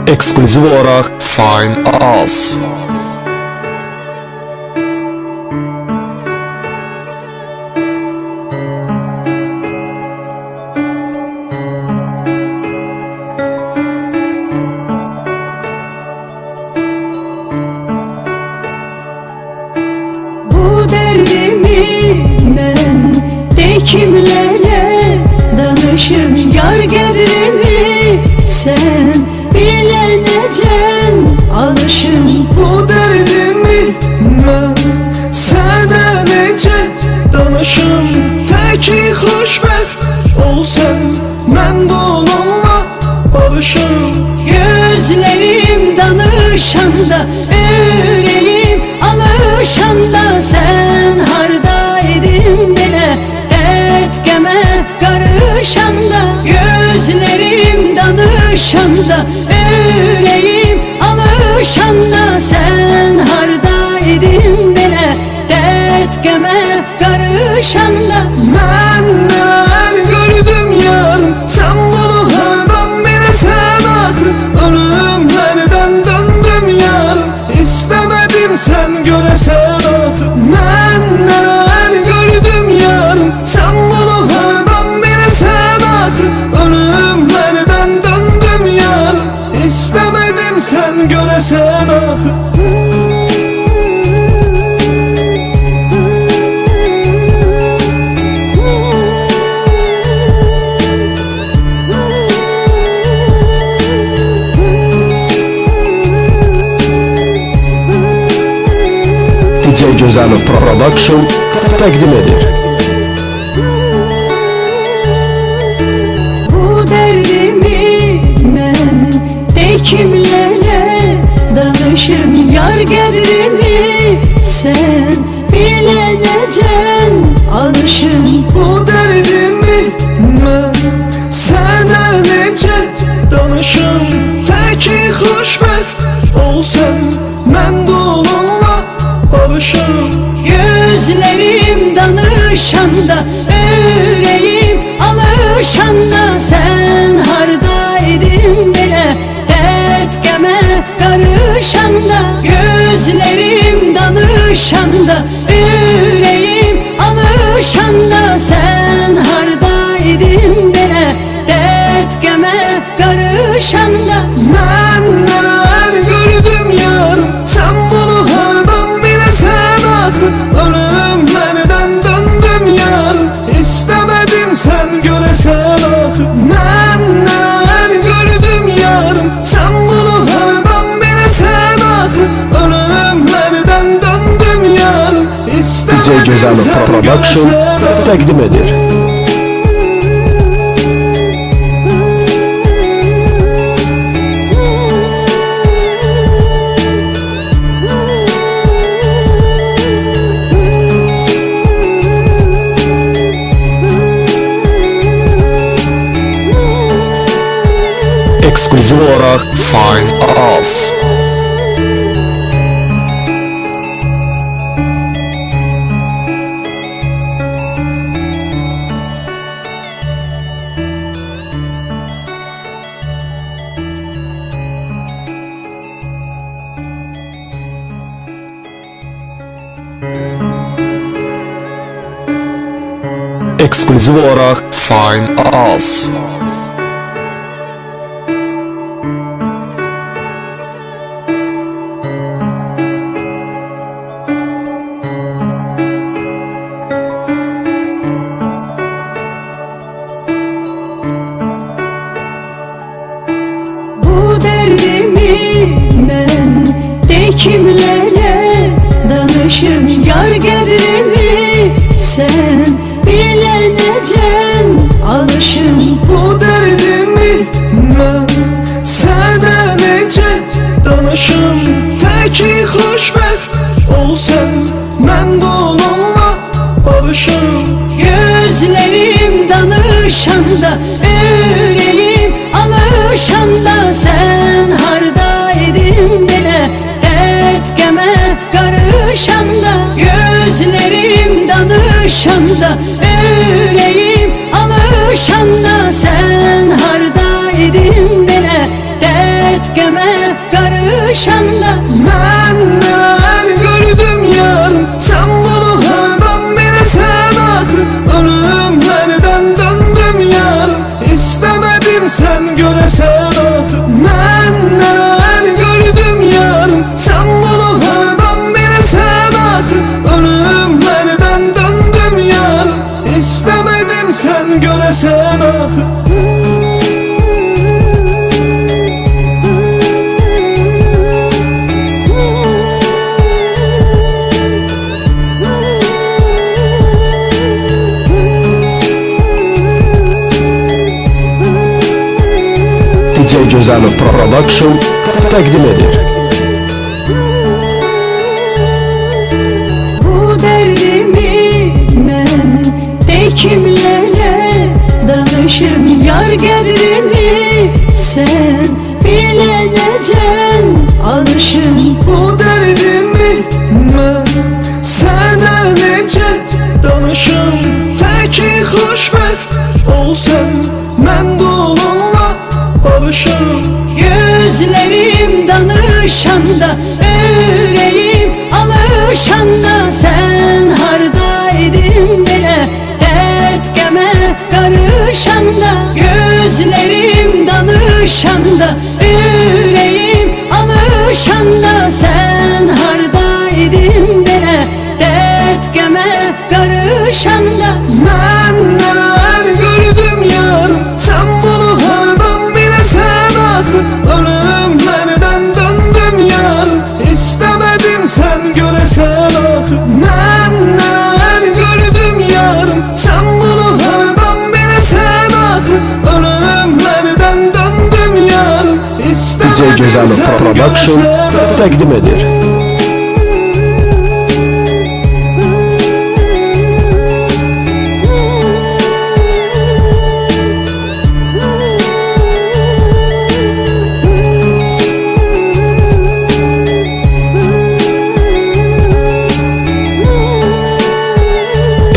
Ekskluziv olaraq Fine Us. Bu derdimi ben de kimlere danışım, yar gedrimi sen bileneceksin alışım. Bu derdimi ben sana nece danışım, teki xoşbəxt olsan mən də onunla barışım. Gözlerim danışanda, yüreğim alışanda, sen hardaydın belə dert qəmə qarışanda. Gözlerim danışanda, yüreğim alışanda, sen hardaydın belə dert qəmə qarışanda. Məndən gördüm yarım, sən bunu hardan bilirsən axı. Ölümlərdən döndüm yarım, İstəmədim sən görəsən axı. Məndən gördüm yarım, sən bunu hardan bilirsən axı. Ölümlərdən döndüm yarım, İstəmədim sən görəsən axı. DJ Gözəlov Production təqdim edir. Bu derdimi ben de kimlere danışım, yar gedrimi sen bileneceksin alışım. Bu derdimi ben sana nece danışım, teki xoşbəxt olsan mən də onunla barışım. Gözlerim danışanda, yüreğim alışanda, sen hardaydın belə dert qəmə qarışanda. Gözlerim danışanda, yüreğim alışanda, sen hardaydın belə dert qəmə qarışanda. Məndən gördüm yarım, sən bunu hardan bilirsən axı. Ölümlərdən döndüm yarım, İstəmədim sən görəsən axı. Məndən gördüm yarım, sən bunu hardan bilirsən axı. Ölümlərdən döndüm yarım, DJ İstəmədim Gözəlov sən Production görəsən axı. təqdim edir. Ekskluziv olaraq Fine Us. Ekskluziv olaraq Fine Us. Bu derdimi ben de kimlere danışım, yar gedrimi sen bileneceksin alışım. Bu derdimi ben sana nece danışım, teki xoşbəxt olsan mən də onunla barışım. Gözlerim danışanda, yüreğim alışanda, sen hardaydın belə dert qəmə qarışanda. Gözlerim danışanda, yüreğim alışanda, sen hardaydın belə dert qəmə sen görəsən axı. Mən nələr gördüm yarım, sən bunu hardan bilirsən axı. Ölümlərdən döndüm yarım, İstəmədim sen görəsən axı. DJ Gözəlov Production təqdim edir. Bu dərdimi mən de kimlərə danışım, yar qədrimi sən bilənəcən alışım. Bu dərdimi mən sənə necə danışım, təki xoşbəxt olsan mən qolunla barışım. Gözlerim danışanda, yüreğim alışanda, sen hardaydın belə dert qəmə qarışanda. Gözlerim danışanda, yüreğim alışanda, sen hardaydın belə dert qəmə qarışanda. Mən nələr gördüm yarım, sən bunu hardan bilirsən axı. Ölümlərdən döndüm yarım, İstəmədim sən görəsən axı. Mən nələr gördüm yarım, sən bunu hardan bilirsən axı. Ölümlərdən döndüm yarım, DJ İstəmədim Gözəlov sən Production görəsən axı. təqdim edir.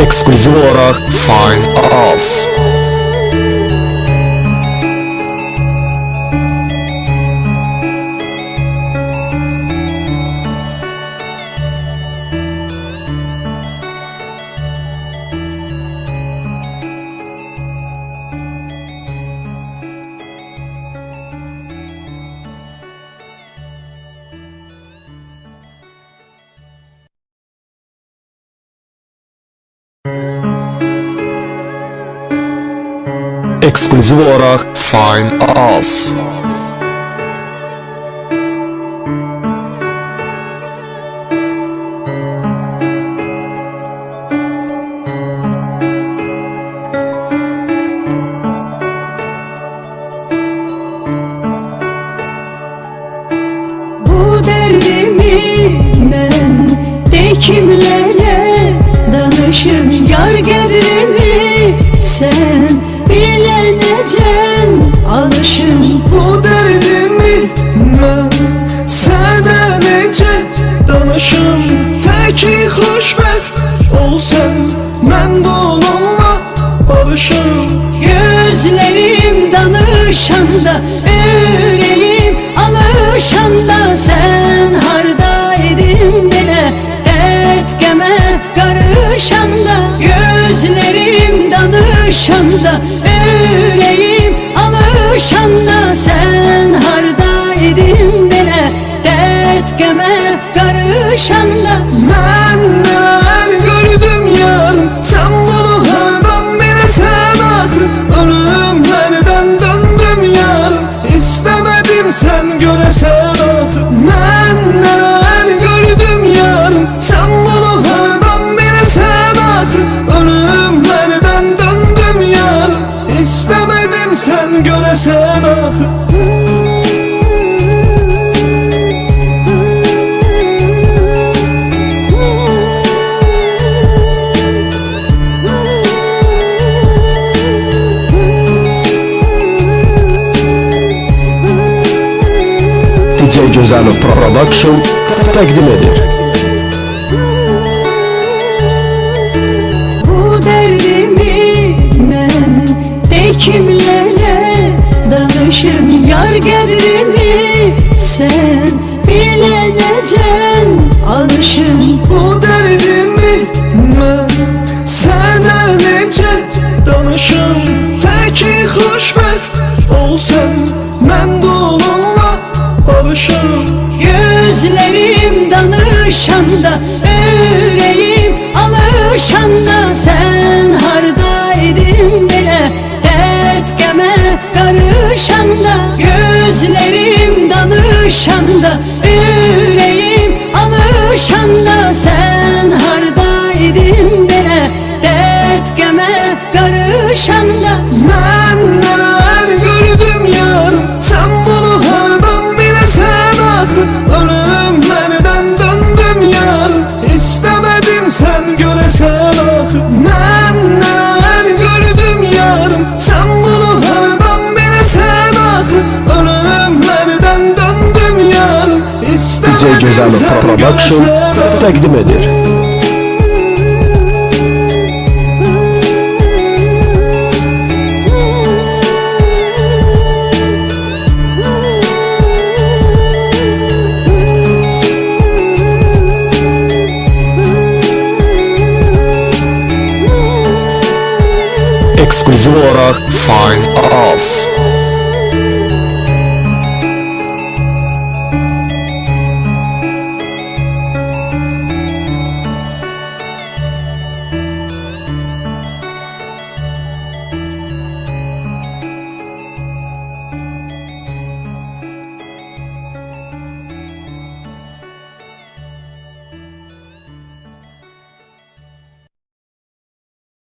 Ekskluziv olaraq Find Us. Ekskluziv olaraq Find Us. Bu derdimi mən de kimlərə danışım, yar qədrimi sən bilənəcən alışım. Bu dərdimi mən sənə necə danışım, təki xoşbəxt olsan mən qolunla barışım. Gözlerim danışanda, yüreğim alışanda, sen hardaydın belə dert qəmə qarışanda. Gözlerim danışanda, yüreğim alışanda, sen hardaydın belə dert qəmə qarışanda. Mən nələr gördüm yarım, sən bunu hardan bilirsən axı. Ölümlərdən döndüm yarım, İstəmədim sən görəsən axı. Mən nələr gördüm yarım, sən bunu hardan bilirsən axı. Ölümlərdən döndüm yarım, İstəmədim sən görəsən axı. DJ Gözəlov Production təqdim edir. Bu dərdimi mən de kimlərə danışım, yar qədrimi sən bilənəcən alışım. Bu dərdimi mən sənə necə danışım, təki xoşbəxt sen, mən də onunla barışırım. Gözlerim danışanda, yüreğim alışanda, sen hardaydın belə dert qəmə qarışanda. Gözlerim danışanda, yüreğim alışanda, sen hardaydın belə dert qəmə qarışanda. Mən nələr gördüm yarım, sən bunu hardan biləsən axı. Ölümlərdən döndüm yarım, İstəmədim sən görəsən axı. Mən nələr gördüm yarım, sən bunu hardan biləsən axı. Ölümlərdən döndüm yarım, DJ İstəmədim Gözalo sən Production görəsən axı. təqdim edir. Ekskluziv olaraq Find Us.